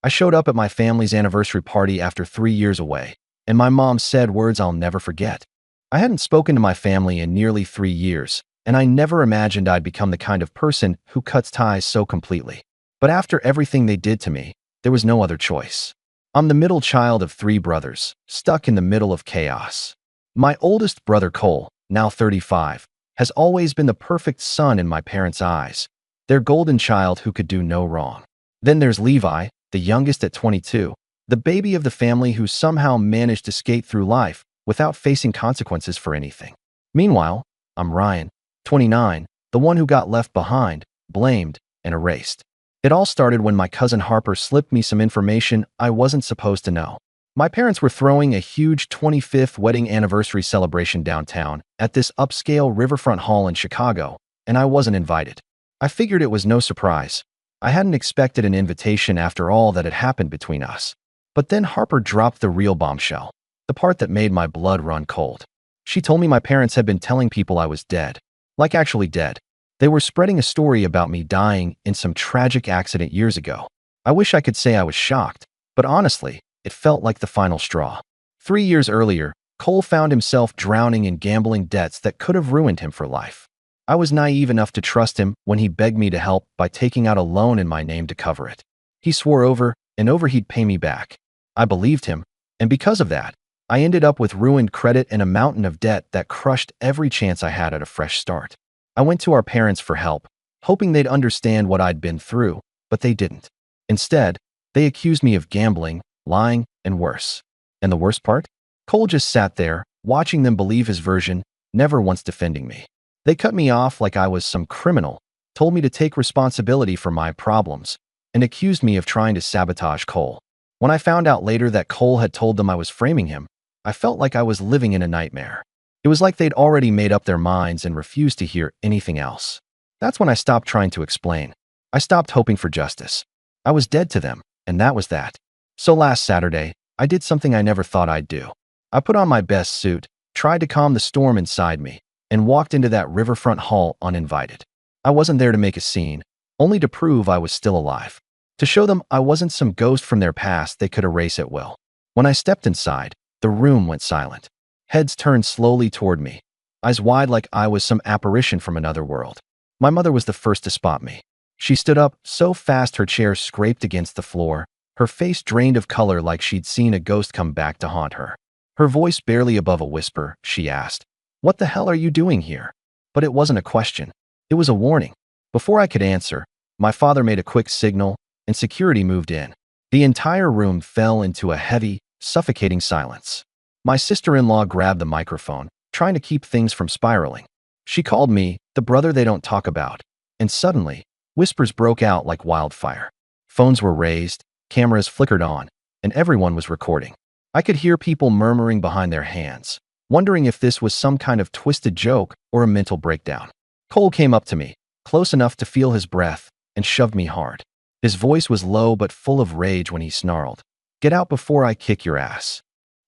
I showed up at my family's anniversary party after 3 years away, and my mom said words I'll never forget. I hadn't spoken to my family in nearly 3 years, and I never imagined I'd become the kind of person who cuts ties so completely. But after everything they did to me, there was no other choice. I'm the middle child of three brothers, stuck in the middle of chaos. My oldest brother Cole, now 35, has always been the perfect son in my parents' eyes, their golden child who could do no wrong. Then there's Levi, the youngest at 22, the baby of the family who somehow managed to skate through life without facing consequences for anything. Meanwhile, I'm Ryan, 29, the one who got left behind, blamed, and erased. It all started when my cousin Harper slipped me some information I wasn't supposed to know. My parents were throwing a huge 25th wedding anniversary celebration downtown at this upscale riverfront hall in Chicago, and I wasn't invited. I figured it was no surprise. I hadn't expected an invitation after all that had happened between us. But then Harper dropped the real bombshell, the part that made my blood run cold. She told me my parents had been telling people I was dead. Like actually dead. They were spreading a story about me dying in some tragic accident years ago. I wish I could say I was shocked, but honestly, it felt like the final straw. 3 years earlier, Cole found himself drowning in gambling debts that could have ruined him for life. I was naive enough to trust him when he begged me to help by taking out a loan in my name to cover it. He swore over and over he'd pay me back. I believed him, and because of that, I ended up with ruined credit and a mountain of debt that crushed every chance I had at a fresh start. I went to our parents for help, hoping they'd understand what I'd been through, but they didn't. Instead, they accused me of gambling, lying, and worse. And the worst part? Cole just sat there, watching them believe his version, never once defending me. They cut me off like I was some criminal, told me to take responsibility for my problems, and accused me of trying to sabotage Cole. When I found out later that Cole had told them I was framing him, I felt like I was living in a nightmare. It was like they'd already made up their minds and refused to hear anything else. That's when I stopped trying to explain. I stopped hoping for justice. I was dead to them, and that was that. So last Saturday, I did something I never thought I'd do. I put on my best suit, tried to calm the storm inside me, and walked into that riverfront hall uninvited. I wasn't there to make a scene, only to prove I was still alive. To show them I wasn't some ghost from their past they could erase at will. When I stepped inside, the room went silent. Heads turned slowly toward me, eyes wide like I was some apparition from another world. My mother was the first to spot me. She stood up so fast her chair scraped against the floor, her face drained of color like she'd seen a ghost come back to haunt her. Her voice barely above a whisper, she asked, "What the hell are you doing here?" But it wasn't a question. It was a warning. Before I could answer, my father made a quick signal, and security moved in. The entire room fell into a heavy, suffocating silence. My sister-in-law grabbed the microphone, trying to keep things from spiraling. She called me the brother they don't talk about, and suddenly, whispers broke out like wildfire. Phones were raised, cameras flickered on, and everyone was recording. I could hear people murmuring behind their hands, wondering if this was some kind of twisted joke or a mental breakdown. Cole came up to me, close enough to feel his breath, and shoved me hard. His voice was low but full of rage when he snarled, "Get out before I kick your ass."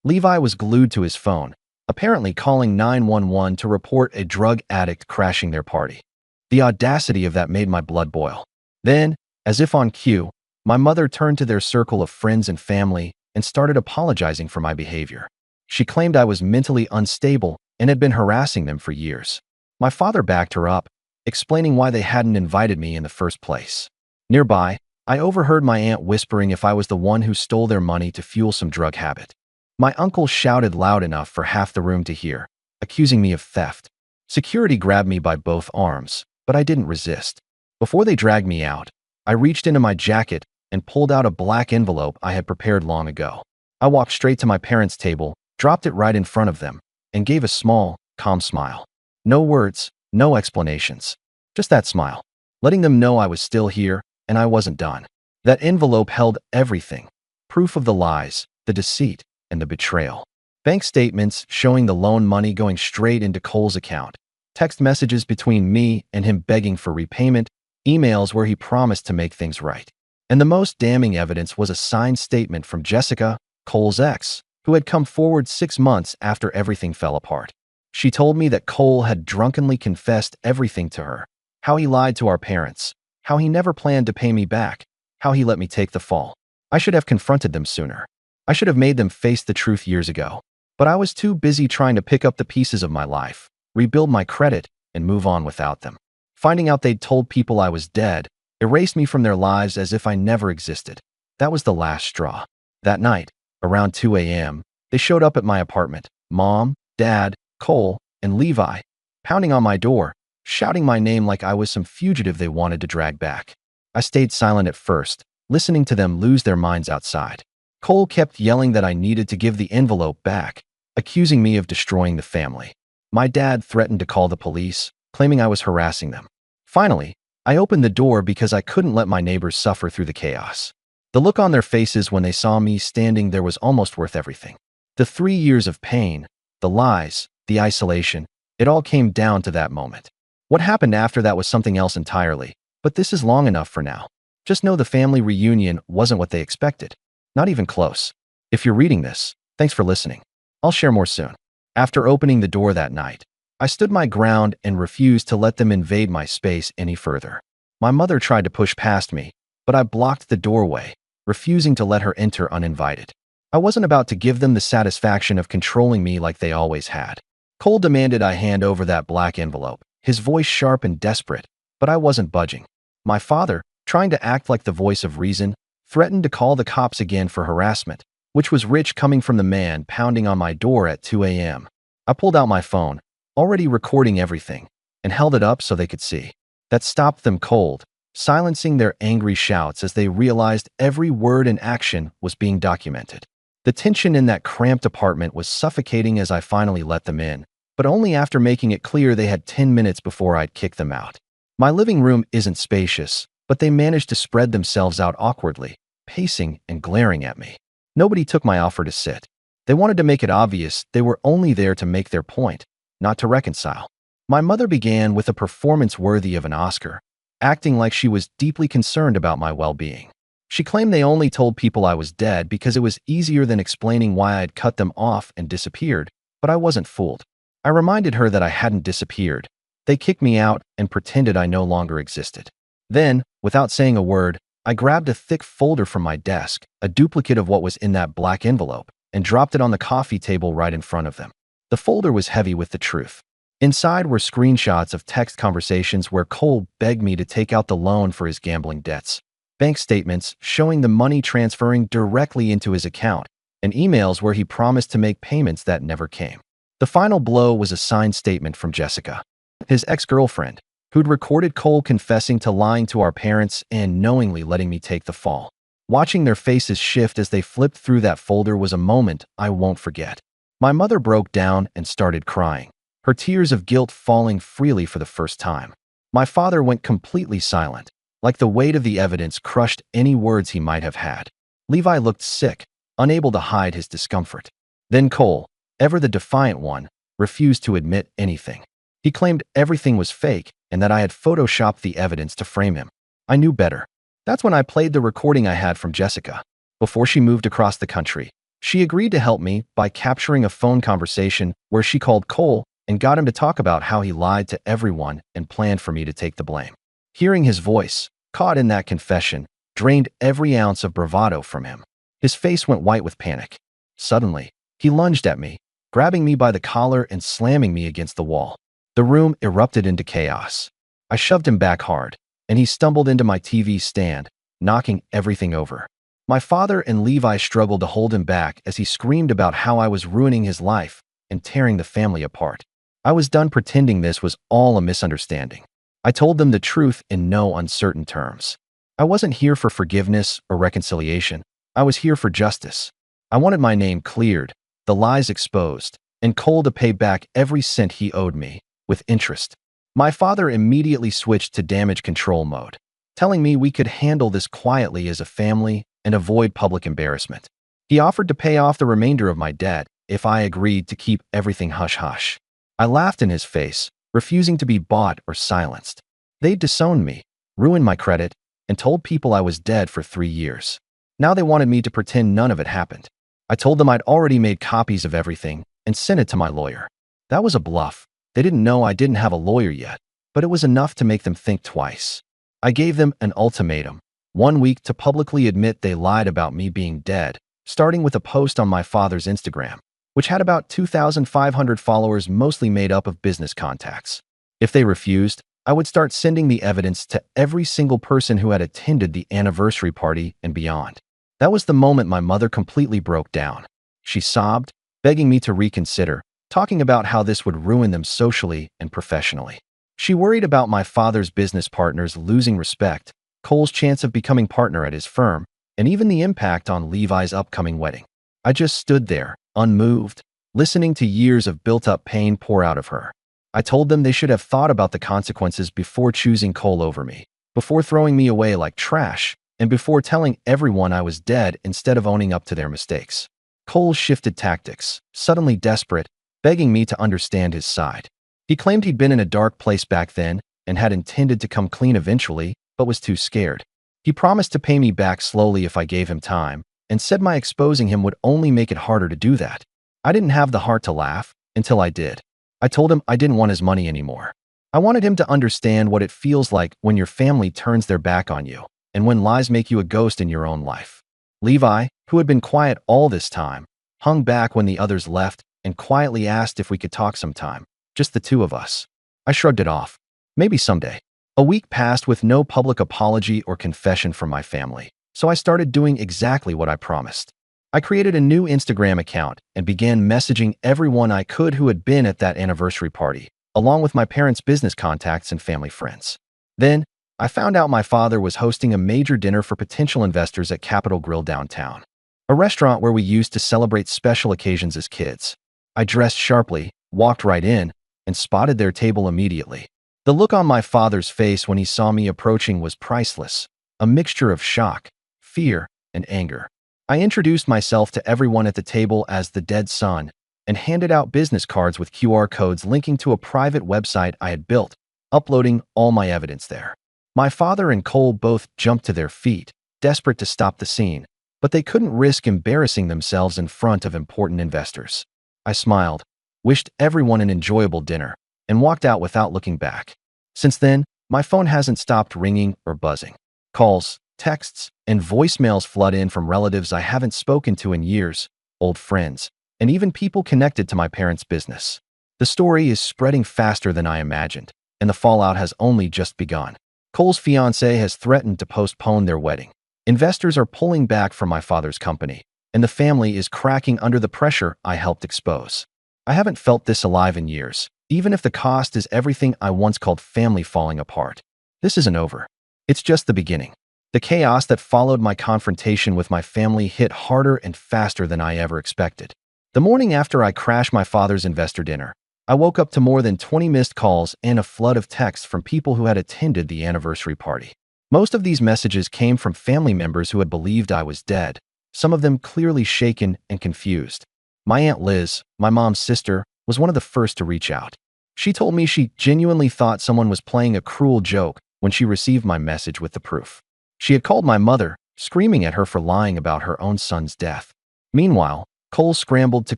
Levi was glued to his phone, apparently calling 911 to report a drug addict crashing their party. The audacity of that made my blood boil. Then, as if on cue, my mother turned to their circle of friends and family and started apologizing for my behavior. She claimed I was mentally unstable and had been harassing them for years. My father backed her up, explaining why they hadn't invited me in the first place. Nearby, I overheard my aunt whispering if I was the one who stole their money to fuel some drug habit. My uncle shouted loud enough for half the room to hear, accusing me of theft. Security grabbed me by both arms, but I didn't resist. Before they dragged me out, I reached into my jacket and pulled out a black envelope I had prepared long ago. I walked straight to my parents' table, dropped it right in front of them, and gave a small, calm smile. No words, no explanations. Just that smile, letting them know I was still here and I wasn't done. That envelope held everything. Proof of the lies, the deceit, and the betrayal. Bank statements showing the loan money going straight into Cole's account. Text messages between me and him begging for repayment. Emails where he promised to make things right. And the most damning evidence was a signed statement from Jessica, Cole's ex, who had come forward 6 months after everything fell apart. She told me that Cole had drunkenly confessed everything to her. How he lied to our parents. How he never planned to pay me back. How he let me take the fall. I should have confronted them sooner. I should have made them face the truth years ago. But I was too busy trying to pick up the pieces of my life, rebuild my credit, and move on without them. Finding out they'd told people I was dead erased me from their lives as if I never existed. That was the last straw. That night, around 2 a.m., they showed up at my apartment. Mom, Dad, Cole, and Levi, pounding on my door, shouting my name like I was some fugitive they wanted to drag back. I stayed silent at first, listening to them lose their minds outside. Cole kept yelling that I needed to give the envelope back, accusing me of destroying the family. My dad threatened to call the police, claiming I was harassing them. Finally, I opened the door because I couldn't let my neighbors suffer through the chaos. The look on their faces when they saw me standing there was almost worth everything. The 3 years of pain, the lies, the isolation, it all came down to that moment. What happened after that was something else entirely, but this is long enough for now. Just know the family reunion wasn't what they expected. Not even close. If you're reading this, thanks for listening. I'll share more soon. After opening the door that night, I stood my ground and refused to let them invade my space any further. My mother tried to push past me, but I blocked the doorway, refusing to let her enter uninvited. I wasn't about to give them the satisfaction of controlling me like they always had. Cole demanded I hand over that black envelope, his voice sharp and desperate, but I wasn't budging. My father, trying to act like the voice of reason, threatened to call the cops again for harassment, which was rich coming from the man pounding on my door at 2 a.m. I pulled out my phone, already recording everything, and held it up so they could see. That stopped them cold, silencing their angry shouts as they realized every word and action was being documented. The tension in that cramped apartment was suffocating as I finally let them in, but only after making it clear they had 10 minutes before I'd kick them out. My living room isn't spacious, but they managed to spread themselves out awkwardly, pacing and glaring at me. Nobody took my offer to sit. They wanted to make it obvious they were only there to make their point, not to reconcile. My mother began with a performance worthy of an Oscar, acting like she was deeply concerned about my well-being. She claimed they only told people I was dead because it was easier than explaining why I'd cut them off and disappeared, but I wasn't fooled. I reminded her that I hadn't disappeared. They kicked me out and pretended I no longer existed. Then, without saying a word, I grabbed a thick folder from my desk, a duplicate of what was in that black envelope, and dropped it on the coffee table right in front of them. The folder was heavy with the truth. Inside were screenshots of text conversations where Cole begged me to take out the loan for his gambling debts, bank statements showing the money transferring directly into his account, and emails where he promised to make payments that never came. The final blow was a signed statement from Jessica, his ex-girlfriend, who'd recorded Cole confessing to lying to our parents and knowingly letting me take the fall. Watching their faces shift as they flipped through that folder was a moment I won't forget. My mother broke down and started crying, her tears of guilt falling freely for the first time. My father went completely silent, like the weight of the evidence crushed any words he might have had. Levi looked sick, unable to hide his discomfort. Then Cole, ever the defiant one, refused to admit anything. He claimed everything was fake and that I had photoshopped the evidence to frame him. I knew better. That's when I played the recording I had from Jessica. Before she moved across the country, she agreed to help me by capturing a phone conversation where she called Cole and got him to talk about how he lied to everyone and planned for me to take the blame. Hearing his voice, caught in that confession, drained every ounce of bravado from him. His face went white with panic. Suddenly, he lunged at me, grabbing me by the collar and slamming me against the wall. The room erupted into chaos. I shoved him back hard, and he stumbled into my TV stand, knocking everything over. My father and Levi struggled to hold him back as he screamed about how I was ruining his life and tearing the family apart. I was done pretending this was all a misunderstanding. I told them the truth in no uncertain terms. I wasn't here for forgiveness or reconciliation. I was here for justice. I wanted my name cleared, the lies exposed, and Cole to pay back every cent he owed me, with interest. My father immediately switched to damage control mode, telling me we could handle this quietly as a family and avoid public embarrassment. He offered to pay off the remainder of my debt if I agreed to keep everything hush-hush. I laughed in his face, refusing to be bought or silenced. They'd disowned me, ruined my credit, and told people I was dead for 3 years. Now they wanted me to pretend none of it happened. I told them I'd already made copies of everything and sent it to my lawyer. That was a bluff. They didn't know I didn't have a lawyer yet, but it was enough to make them think twice. I gave them an ultimatum. one week to publicly admit they lied about me being dead, starting with a post on my father's Instagram, which had about 2,500 followers mostly made up of business contacts. If they refused, I would start sending the evidence to every single person who had attended the anniversary party and beyond. That was the moment my mother completely broke down. She sobbed, begging me to reconsider, talking about how this would ruin them socially and professionally. She worried about my father's business partners losing respect, Cole's chance of becoming partner at his firm, and even the impact on Levi's upcoming wedding. I just stood there, unmoved, listening to years of built-up pain pour out of her. I told them they should have thought about the consequences before choosing Cole over me, before throwing me away like trash, and before telling everyone I was dead instead of owning up to their mistakes. Cole shifted tactics, suddenly desperate, begging me to understand his side. He claimed he'd been in a dark place back then and had intended to come clean eventually, but was too scared. He promised to pay me back slowly if I gave him time, and said my exposing him would only make it harder to do that. I didn't have the heart to laugh until I did. I told him I didn't want his money anymore. I wanted him to understand what it feels like when your family turns their back on you, and when lies make you a ghost in your own life. Levi, who had been quiet all this time, hung back when the others left and quietly asked if we could talk sometime, just the two of us. I shrugged it off. Maybe someday. A week passed with no public apology or confession from my family, so I started doing exactly what I promised. I created a new Instagram account and began messaging everyone I could who had been at that anniversary party, along with my parents' business contacts and family friends. Then, I found out my father was hosting a major dinner for potential investors at Capitol Grill downtown, a restaurant where we used to celebrate special occasions as kids. I dressed sharply, walked right in, and spotted their table immediately. The look on my father's face when he saw me approaching was priceless, a mixture of shock, fear, and anger. I introduced myself to everyone at the table as the dead son and handed out business cards with QR codes linking to a private website I had built, uploading all my evidence there. My father and Cole both jumped to their feet, desperate to stop the scene, but they couldn't risk embarrassing themselves in front of important investors. I smiled, wished everyone an enjoyable dinner, and walked out without looking back. Since then, my phone hasn't stopped ringing or buzzing. Calls, texts, and voicemails flood in from relatives I haven't spoken to in years, old friends, and even people connected to my parents' business. The story is spreading faster than I imagined, and the fallout has only just begun. Cole's fiancée has threatened to postpone their wedding. Investors are pulling back from my father's company, and the family is cracking under the pressure I helped expose. I haven't felt this alive in years, even if the cost is everything I once called family falling apart. This isn't over. It's just the beginning. The chaos that followed my confrontation with my family hit harder and faster than I ever expected. The morning after I crashed my father's investor dinner, I woke up to more than 20 missed calls and a flood of texts from people who had attended the anniversary party. Most of these messages came from family members who had believed I was dead, some of them clearly shaken and confused. My Aunt Liz, my mom's sister, was one of the first to reach out. She told me she genuinely thought someone was playing a cruel joke when she received my message with the proof. She had called my mother, screaming at her for lying about her own son's death. Meanwhile, Cole scrambled to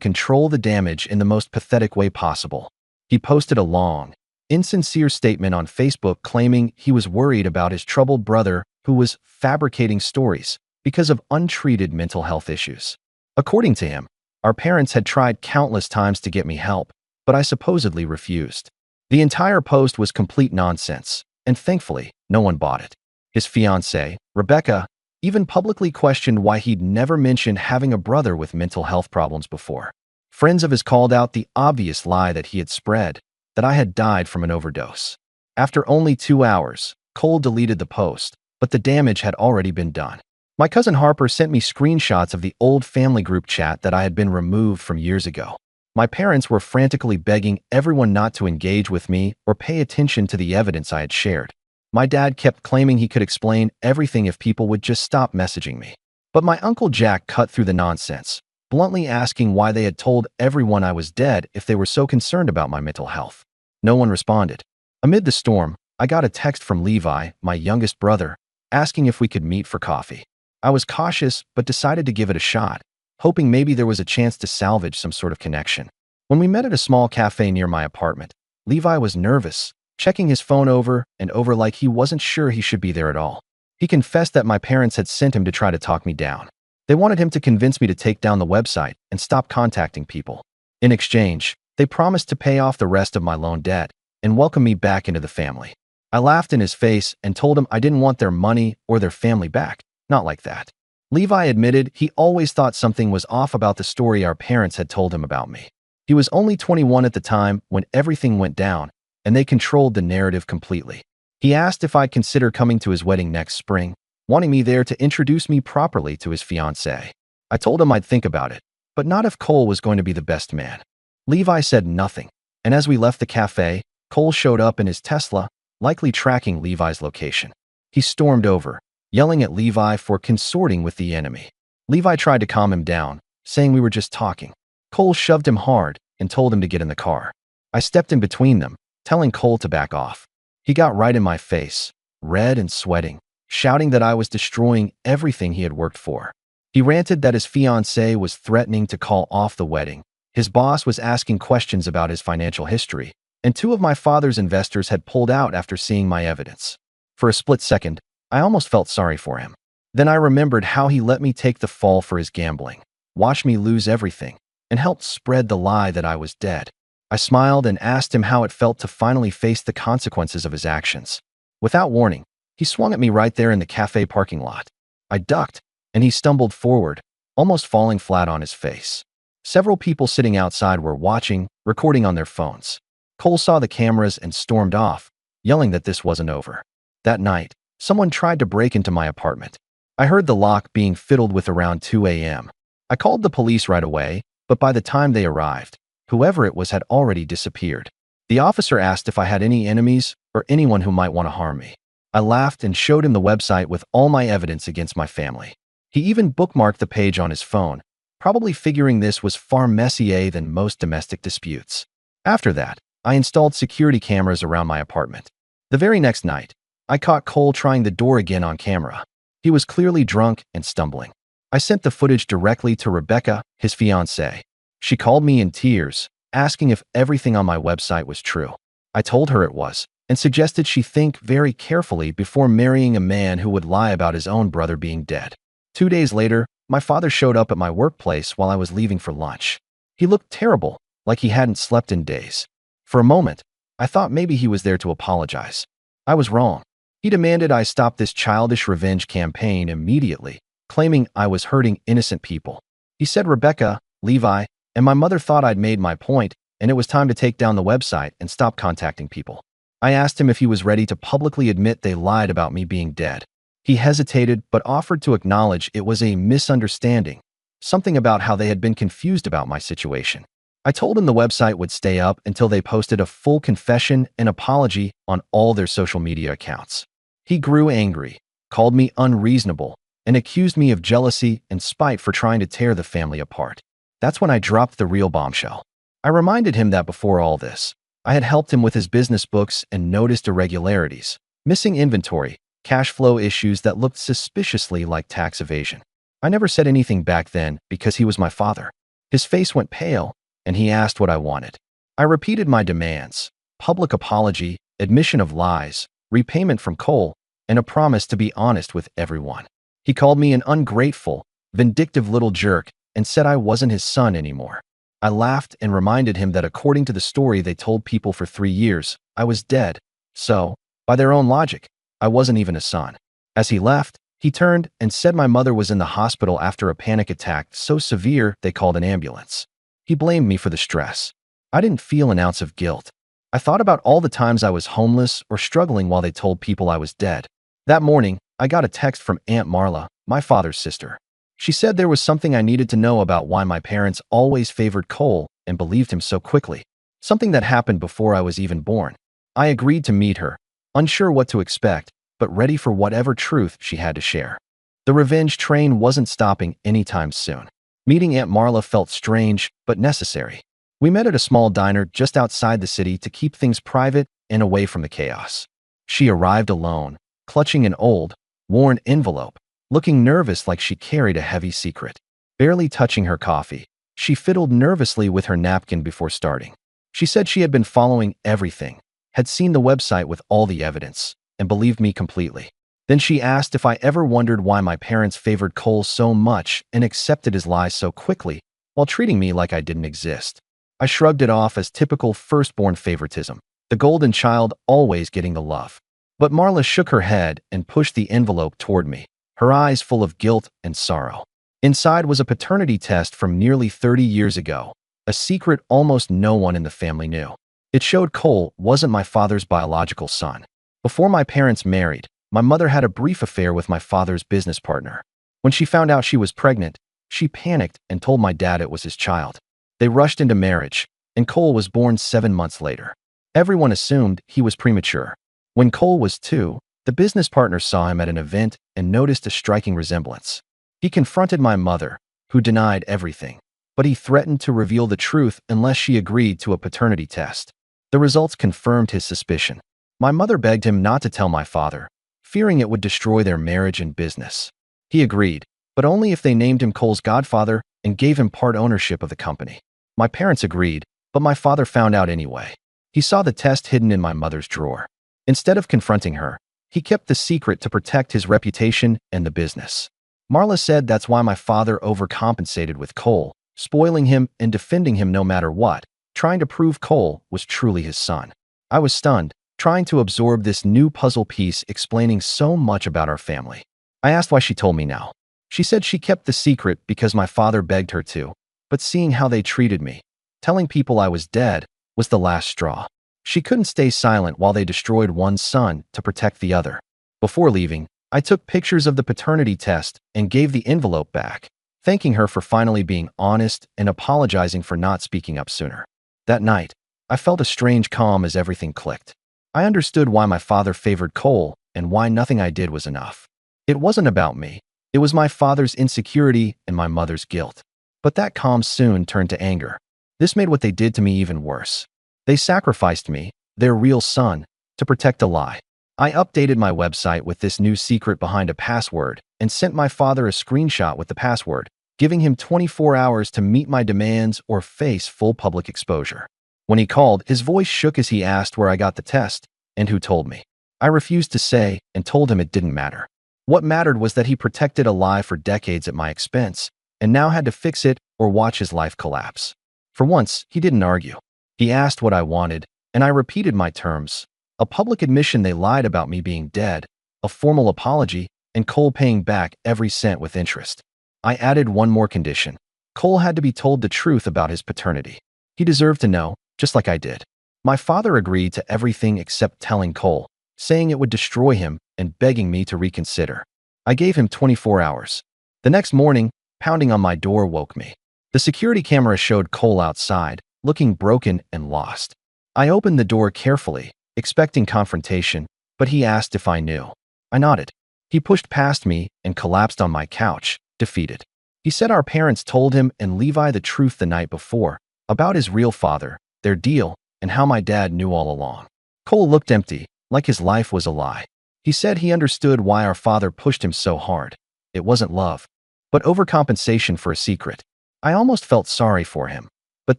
control the damage in the most pathetic way possible. He posted a long, insincere statement on Facebook claiming he was worried about his troubled brother who was fabricating stories because of untreated mental health issues. According to him, our parents had tried countless times to get me help, but I supposedly refused. The entire post was complete nonsense, and thankfully, no one bought it. His fiancée, Rebecca, even publicly questioned why he'd never mentioned having a brother with mental health problems before. Friends of his called out the obvious lie that he had spread, that I had died from an overdose. After only 2 hours, Cole deleted the post, but the damage had already been done. My cousin Harper sent me screenshots of the old family group chat that I had been removed from years ago. My parents were frantically begging everyone not to engage with me or pay attention to the evidence I had shared. My dad kept claiming he could explain everything if people would just stop messaging me. But my Uncle Jack cut through the nonsense, bluntly asking why they had told everyone I was dead if they were so concerned about my mental health. No one responded. Amid the storm, I got a text from Levi, my youngest brother, asking if we could meet for coffee. I was cautious but decided to give it a shot, hoping maybe there was a chance to salvage some sort of connection. When we met at a small cafe near my apartment, Levi was nervous, checking his phone over and over like he wasn't sure he should be there at all. He confessed that my parents had sent him to try to talk me down. They wanted him to convince me to take down the website and stop contacting people. In exchange, they promised to pay off the rest of my loan debt and welcome me back into the family. I laughed in his face and told him I didn't want their money or their family back. Not like that. Levi admitted he always thought something was off about the story our parents had told him about me. He was only 21 at the time when everything went down, and they controlled the narrative completely. He asked if I'd consider coming to his wedding next spring, wanting me there to introduce me properly to his fiancée. I told him I'd think about it, but not if Cole was going to be the best man. Levi said nothing, and as we left the cafe, Cole showed up in his Tesla, likely tracking Levi's location. He stormed over, yelling at Levi for consorting with the enemy. Levi tried to calm him down, saying we were just talking. Cole shoved him hard and told him to get in the car. I stepped in between them, telling Cole to back off. He got right in my face, red and sweating, shouting that I was destroying everything he had worked for. He ranted that his fiancée was threatening to call off the wedding. His boss was asking questions about his financial history, and two of my father's investors had pulled out after seeing my evidence. For a split second, I almost felt sorry for him. Then I remembered how he let me take the fall for his gambling, watched me lose everything, and helped spread the lie that I was dead. I smiled and asked him how it felt to finally face the consequences of his actions. Without warning, he swung at me right there in the cafe parking lot. I ducked, and he stumbled forward, almost falling flat on his face. Several people sitting outside were watching, recording on their phones. Cole saw the cameras and stormed off, yelling that this wasn't over. That night, someone tried to break into my apartment. I heard the lock being fiddled with around 2 a.m. I called the police right away, but by the time they arrived, whoever it was had already disappeared. The officer asked if I had any enemies or anyone who might want to harm me. I laughed and showed him the website with all my evidence against my family. He even bookmarked the page on his phone, probably figuring this was far messier than most domestic disputes. After that, I installed security cameras around my apartment. The very next night, I caught Cole trying the door again on camera. He was clearly drunk and stumbling. I sent the footage directly to Rebecca, his fiancée. She called me in tears, asking if everything on my website was true. I told her it was, and suggested she think very carefully before marrying a man who would lie about his own brother being dead. 2 days later, my father showed up at my workplace while I was leaving for lunch. He looked terrible, like he hadn't slept in days. For a moment, I thought maybe he was there to apologize. I was wrong. He demanded I stop this childish revenge campaign immediately, claiming I was hurting innocent people. He said Rebecca, Levi, and my mother thought I'd made my point, and it was time to take down the website and stop contacting people. I asked him if he was ready to publicly admit they lied about me being dead. He hesitated but offered to acknowledge it was a misunderstanding, something about how they had been confused about my situation. I told him the website would stay up until they posted a full confession and apology on all their social media accounts. He grew angry, called me unreasonable, and accused me of jealousy and spite for trying to tear the family apart. That's when I dropped the real bombshell. I reminded him that before all this, I had helped him with his business books and noticed irregularities, missing inventory, cash flow issues that looked suspiciously like tax evasion. I never said anything back then because he was my father. His face went pale, and he asked what I wanted. I repeated my demands: public apology, admission of lies, repayment from Cole, and a promise to be honest with everyone. He called me an ungrateful, vindictive little jerk and said I wasn't his son anymore. I laughed and reminded him that according to the story they told people for 3 years, I was dead. So, by their own logic, I wasn't even a son. As he left, he turned and said my mother was in the hospital after a panic attack so severe they called an ambulance. He blamed me for the stress. I didn't feel an ounce of guilt. I thought about all the times I was homeless or struggling while they told people I was dead. That morning, I got a text from Aunt Marla, my father's sister. She said there was something I needed to know about why my parents always favored Cole and believed him so quickly. Something that happened before I was even born. I agreed to meet her, unsure what to expect, but ready for whatever truth she had to share. The revenge train wasn't stopping anytime soon. Meeting Aunt Marla felt strange, but necessary. We met at a small diner just outside the city to keep things private and away from the chaos. She arrived alone, clutching an old, worn envelope, looking nervous like she carried a heavy secret. Barely touching her coffee, she fiddled nervously with her napkin before starting. She said she had been following everything, had seen the website with all the evidence, and believed me completely. Then she asked if I ever wondered why my parents favored Cole so much and accepted his lies so quickly, while treating me like I didn't exist. I shrugged it off as typical firstborn favoritism, the golden child always getting the love. But Marla shook her head and pushed the envelope toward me, her eyes full of guilt and sorrow. Inside was a paternity test from nearly 30 years ago, a secret almost no one in the family knew. It showed Cole wasn't my father's biological son. Before my parents married, my mother had a brief affair with my father's business partner. When she found out she was pregnant, she panicked and told my dad it was his child. They rushed into marriage, and Cole was born 7 months later. Everyone assumed he was premature. When Cole was 2, the business partner saw him at an event and noticed a striking resemblance. He confronted my mother, who denied everything, but he threatened to reveal the truth unless she agreed to a paternity test. The results confirmed his suspicion. My mother begged him not to tell my father, fearing it would destroy their marriage and business. He agreed, but only if they named him Cole's godfather and gave him part ownership of the company. My parents agreed, but my father found out anyway. He saw the test hidden in my mother's drawer. Instead of confronting her, he kept the secret to protect his reputation and the business. Marla said that's why my father overcompensated with Cole, spoiling him and defending him no matter what, trying to prove Cole was truly his son. I was stunned, trying to absorb this new puzzle piece explaining so much about our family. I asked why she told me now. She said she kept the secret because my father begged her to, but seeing how they treated me, telling people I was dead, was the last straw. She couldn't stay silent while they destroyed one son to protect the other. Before leaving, I took pictures of the paternity test and gave the envelope back, thanking her for finally being honest and apologizing for not speaking up sooner. That night, I felt a strange calm as everything clicked. I understood why my father favored Cole and why nothing I did was enough. It wasn't about me. It was my father's insecurity and my mother's guilt. But that calm soon turned to anger. This made what they did to me even worse. They sacrificed me, their real son, to protect a lie. I updated my website with this new secret behind a password and sent my father a screenshot with the password, giving him 24 hours to meet my demands or face full public exposure. When he called, his voice shook as he asked where I got the test and who told me. I refused to say and told him it didn't matter. What mattered was that he protected a lie for decades at my expense and now had to fix it or watch his life collapse. For once, he didn't argue. He asked what I wanted, and I repeated my terms: a public admission they lied about me being dead, a formal apology, and Cole paying back every cent with interest. I added one more condition. Cole had to be told the truth about his paternity. He deserved to know, just like I did. My father agreed to everything except telling Cole, saying it would destroy him and begging me to reconsider. I gave him 24 hours. The next morning, pounding on my door woke me. The security camera showed Cole outside, looking broken and lost. I opened the door carefully, expecting confrontation, but he asked if I knew. I nodded. He pushed past me and collapsed on my couch, defeated. He said our parents told him and Levi the truth the night before, about his real father, their deal, and how my dad knew all along. Cole looked empty, like his life was a lie. He said he understood why our father pushed him so hard. It wasn't love, but overcompensation for a secret. I almost felt sorry for him, but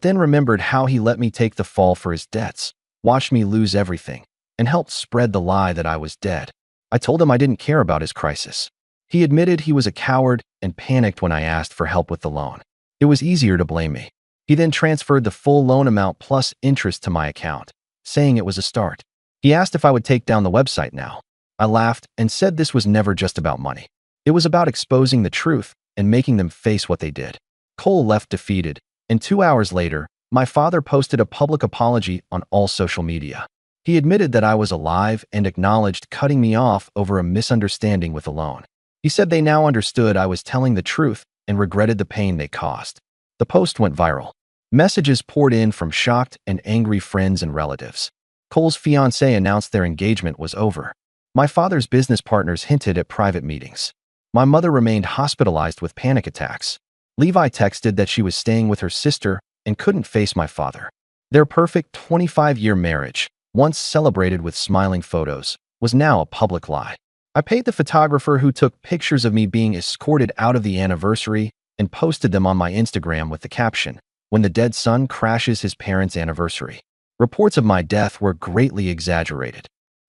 then remembered how he let me take the fall for his debts, watched me lose everything, and helped spread the lie that I was dead. I told him I didn't care about his crisis. He admitted he was a coward and panicked when I asked for help with the loan. It was easier to blame me. He then transferred the full loan amount plus interest to my account, saying it was a start. He asked if I would take down the website now. I laughed and said this was never just about money. It was about exposing the truth and making them face what they did. Cole left defeated, and 2 hours later, my father posted a public apology on all social media. He admitted that I was alive and acknowledged cutting me off over a misunderstanding with a loan. He said they now understood I was telling the truth and regretted the pain they caused. The post went viral. Messages poured in from shocked and angry friends and relatives. Cole's fiancée announced their engagement was over. My father's business partners hinted at private meetings. My mother remained hospitalized with panic attacks. Levi texted that she was staying with her sister and couldn't face my father. Their perfect 25-year marriage, once celebrated with smiling photos, was now a public lie. I paid the photographer who took pictures of me being escorted out of the anniversary and posted them on my Instagram with the caption, "When the dead son crashes his parents' anniversary." Reports of my death were greatly exaggerated.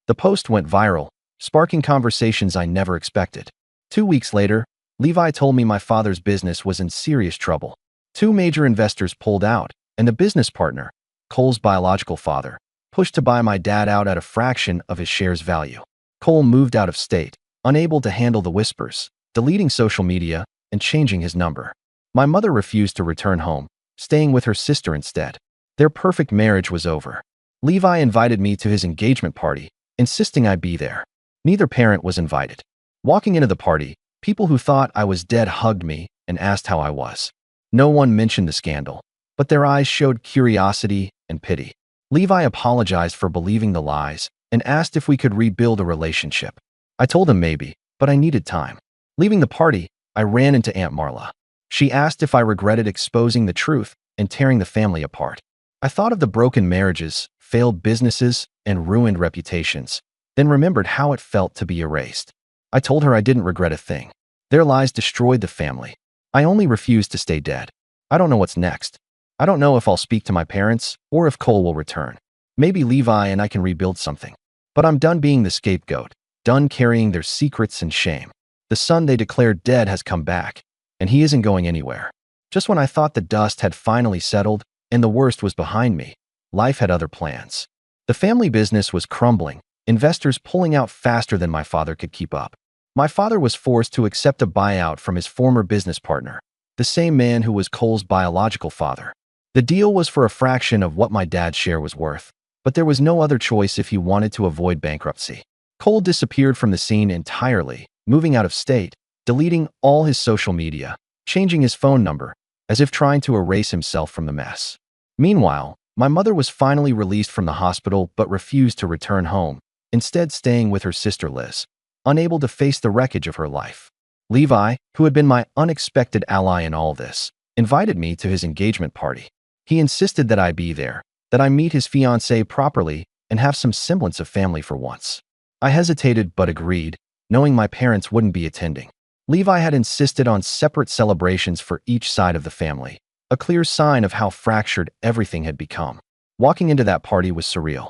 The post went viral, sparking conversations I never expected. 2 weeks later, Levi told me my father's business was in serious trouble. Two major investors pulled out, and the business partner, Cole's biological father, pushed to buy my dad out at a fraction of his shares' value. Cole moved out of state, unable to handle the whispers, deleting social media and changing his number. My mother refused to return home, staying with her sister instead. Their perfect marriage was over. Levi invited me to his engagement party, insisting I be there. Neither parent was invited. Walking into the party, people who thought I was dead hugged me and asked how I was. No one mentioned the scandal, but their eyes showed curiosity and pity. Levi apologized for believing the lies and asked if we could rebuild a relationship. I told him maybe, but I needed time. Leaving the party, I ran into Aunt Marla. She asked if I regretted exposing the truth and tearing the family apart. I thought of the broken marriages, failed businesses, and ruined reputations, then remembered how it felt to be erased. I told her I didn't regret a thing. Their lies destroyed the family. I only refused to stay dead. I don't know what's next. I don't know if I'll speak to my parents or if Cole will return. Maybe Levi and I can rebuild something. But I'm done being the scapegoat, done carrying their secrets and shame. The son they declared dead has come back, and he isn't going anywhere. Just when I thought the dust had finally settled and the worst was behind me, life had other plans. The family business was crumbling, investors pulling out faster than my father could keep up. My father was forced to accept a buyout from his former business partner, the same man who was Cole's biological father. The deal was for a fraction of what my dad's share was worth, but there was no other choice if he wanted to avoid bankruptcy. Cole disappeared from the scene entirely, moving out of state, deleting all his social media, changing his phone number, as if trying to erase himself from the mess. Meanwhile, my mother was finally released from the hospital but refused to return home, instead staying with her sister Liz, unable to face the wreckage of her life. Levi, who had been my unexpected ally in all this, invited me to his engagement party. He insisted that I be there, that I meet his fiancée properly and have some semblance of family for once. I hesitated but agreed, knowing my parents wouldn't be attending. Levi had insisted on separate celebrations for each side of the family, a clear sign of how fractured everything had become. Walking into that party was surreal.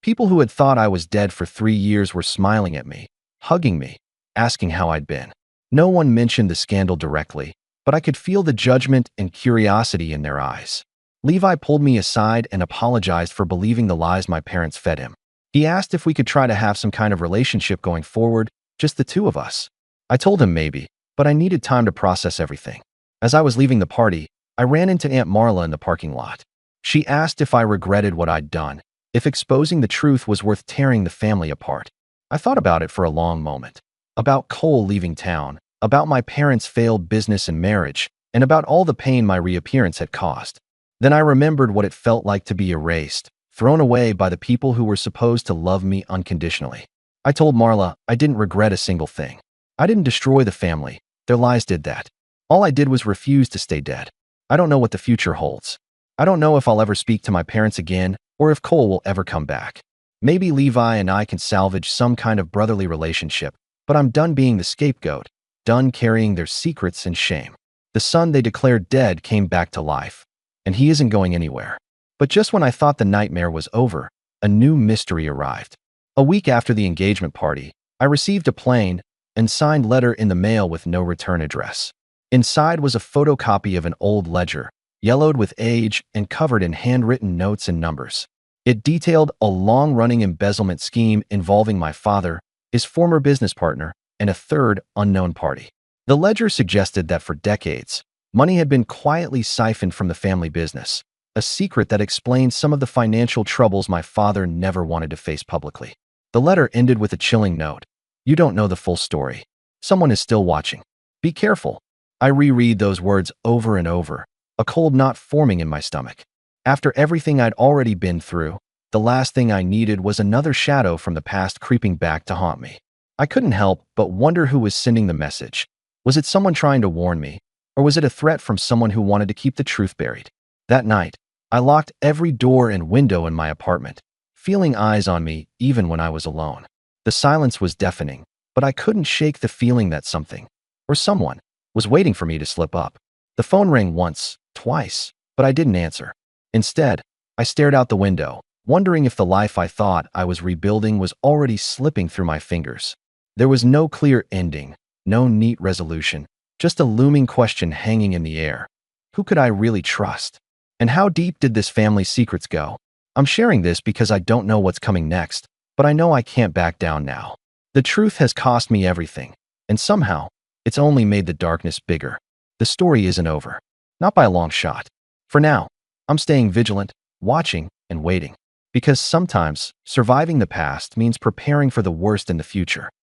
People who had thought I was dead for 3 years were smiling at me, hugging me, asking how I'd been. No one mentioned the scandal directly, but I could feel the judgment and curiosity in their eyes. Levi pulled me aside and apologized for believing the lies my parents fed him. He asked if we could try to have some kind of relationship going forward, just the two of us. I told him maybe, but I needed time to process everything. As I was leaving the party, I ran into Aunt Marla in the parking lot. She asked if I regretted what I'd done, if exposing the truth was worth tearing the family apart. I thought about it for a long moment. About Cole leaving town, about my parents' failed business and marriage, and about all the pain my reappearance had caused. Then I remembered what it felt like to be erased, thrown away by the people who were supposed to love me unconditionally. I told Marla I didn't regret a single thing. I didn't destroy the family. Their lies did that. All I did was refuse to stay dead. I don't know what the future holds. I don't know if I'll ever speak to my parents again or if Cole will ever come back. Maybe Levi and I can salvage some kind of brotherly relationship, but I'm done being the scapegoat, done carrying their secrets and shame. The son they declared dead came back to life, and he isn't going anywhere. But just when I thought the nightmare was over, a new mystery arrived. A week after the engagement party, I received a plain and signed letter in the mail with no return address. Inside was a photocopy of an old ledger, yellowed with age and covered in handwritten notes and numbers. It detailed a long-running embezzlement scheme involving my father, his former business partner, and a third unknown party. The ledger suggested that for decades, money had been quietly siphoned from the family business, a secret that explained some of the financial troubles my father never wanted to face publicly. The letter ended with a chilling note. You don't know the full story. Someone is still watching. Be careful. I reread those words over and over, a cold knot forming in my stomach. After everything I'd already been through, the last thing I needed was another shadow from the past creeping back to haunt me. I couldn't help but wonder who was sending the message. Was it someone trying to warn me, or was it a threat from someone who wanted to keep the truth buried? That night, I locked every door and window in my apartment, feeling eyes on me even when I was alone. The silence was deafening, but I couldn't shake the feeling that something, or someone, was waiting for me to slip up. The phone rang once, twice, but I didn't answer. Instead, I stared out the window, wondering if the life I thought I was rebuilding was already slipping through my fingers. There was no clear ending, no neat resolution, just a looming question hanging in the air. Who could I really trust? And how deep did this family's secrets go? I'm sharing this because I don't know what's coming next, but I know I can't back down now. The truth has cost me everything, and somehow, it's only made the darkness bigger. The story isn't over. Not by a long shot. For now, I'm staying vigilant, watching, and waiting. Because sometimes, surviving the past means preparing for the worst in the future.